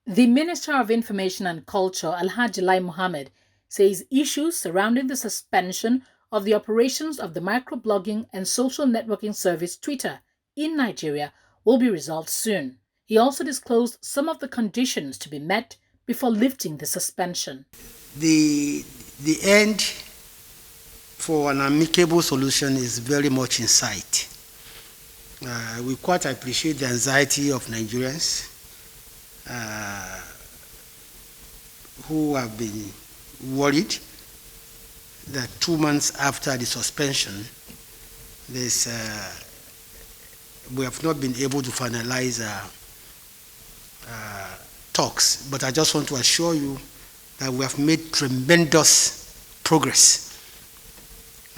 The Minister of Information and Culture, Alhaji Lai Mohammed, says issues surrounding the suspension of the operations of the microblogging and social networking service Twitter in Nigeria will be resolved soon. He also disclosed some of the conditions to be met before lifting the suspension. The, the end for an amicable solution is very much in sight. We quite appreciate the anxiety of Nigerians who have been worried that 2 months after the suspension, we have not been able to finalize talks. But I just want to assure you that we have made tremendous progress.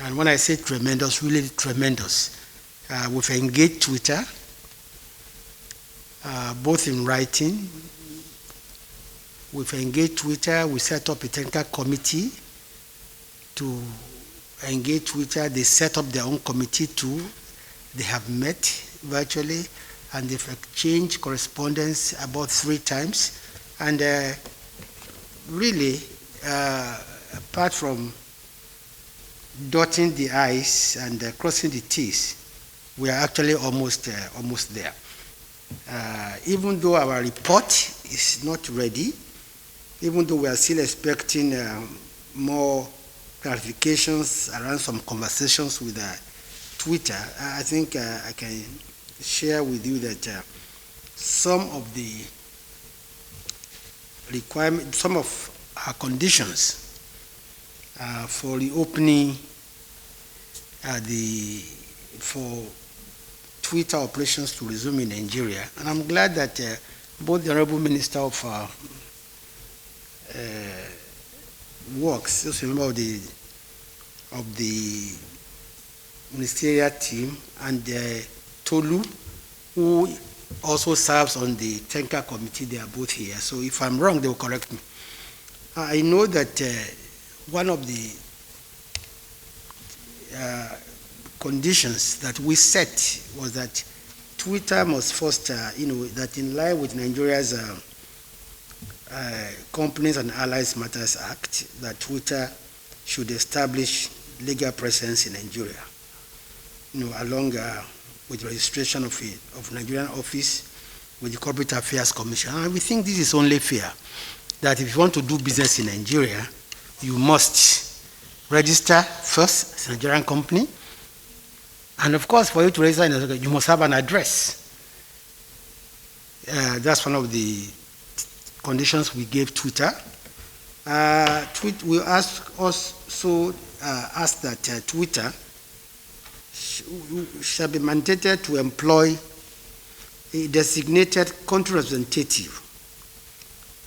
And when I say tremendous, really tremendous. We've engaged Twitter, both in writing. We've engaged Twitter. We set up a technical committee to engage Twitter. They set up their own committee too. They have met virtually, and they've exchanged correspondence about 3 times. And really, apart from dotting the I's and crossing the T's, we are actually almost there. Even though our report is not ready, even though we are still expecting more clarifications around some conversations with Twitter, I think I can share with you that some of the requirements, some of our conditions for reopening for Twitter operations to resume in Nigeria. And I'm glad that both the Honorable Minister of Works, also a member of the ministerial team, and Tolu, who also serves on the technical committee, they are both here. So if I'm wrong, they will correct me. I know that one of the conditions that we set was that Twitter must first, that in line with Nigeria's Companies and Allies Matters Act, that Twitter should establish legal presence in Nigeria, along with registration of Nigerian office with the Corporate Affairs Commission. And we think this is only fair, that if you want to do business in Nigeria, you must register first as a Nigerian company. And of course, for you to register in Nigeria, you must have an address. That's one of the conditions we gave Twitter. We also asked that Twitter shall be mandated to employ a designated country representative.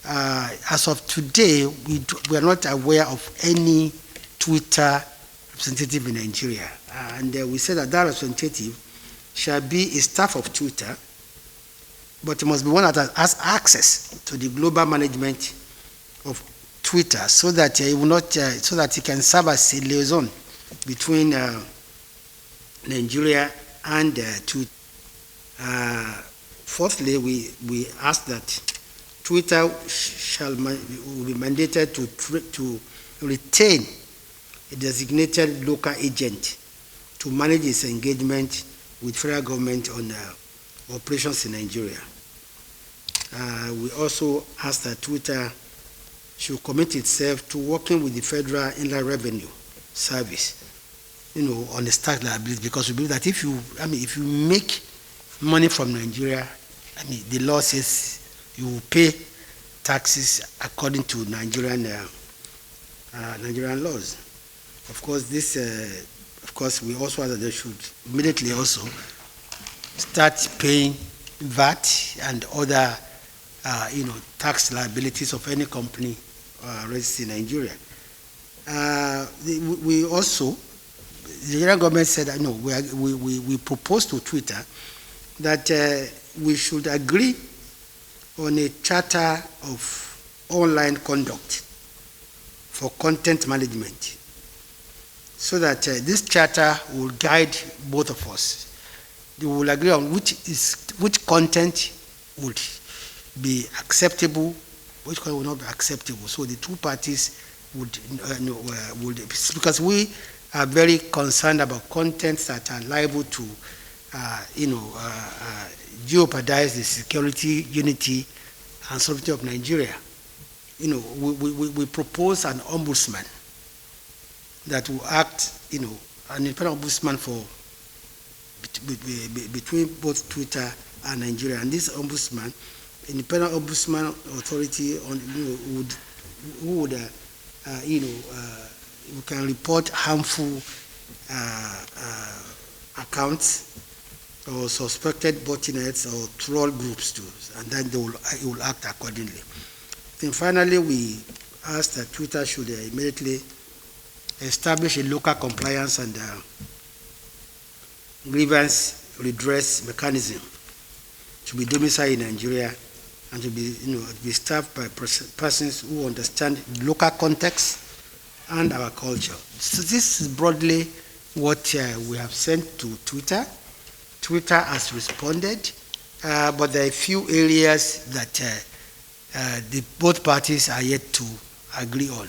As of today, we are not aware of any Twitter representative in Nigeria. And we said that representative shall be a staff of Twitter, but it must be one that has access to the global management of Twitter, so that he will not, so that he can serve as a liaison between Nigeria and Twitter. Fourthly, we asked that Twitter will be mandated to retain a designated local agent to manage its engagement with federal government on operations in Nigeria. We also asked that Twitter should commit itself to working with the Federal Inland Revenue Service, on the tax liability, because we believe that if you make money from Nigeria, the law says you will pay taxes according to Nigerian laws. Of course, we also ask that they should immediately also start paying VAT and other, tax liabilities of any company registered in Nigeria. We also, the Nigerian government said that we proposed to Twitter that we should agree on a charter of online conduct for content management, so that this charter will guide both of us. They will agree on which content would be acceptable, which one will not be acceptable. So the two parties would, because we are very concerned about contents that are liable to, jeopardize the security, unity, and sovereignty of Nigeria. We propose an ombudsman that will act, an independent ombudsman for between both Twitter and Nigeria. And this ombudsman, independent ombudsman authority, who can report harmful accounts or suspected botnets or troll groups too, and then it will act accordingly. Then finally, we ask that Twitter should immediately establish a local compliance and grievance redress mechanism to be domiciled in Nigeria and to be, be staffed by persons who understand local context and our culture. So this is broadly what we have sent to Twitter. Twitter has responded, but there are a few areas that both parties are yet to agree on.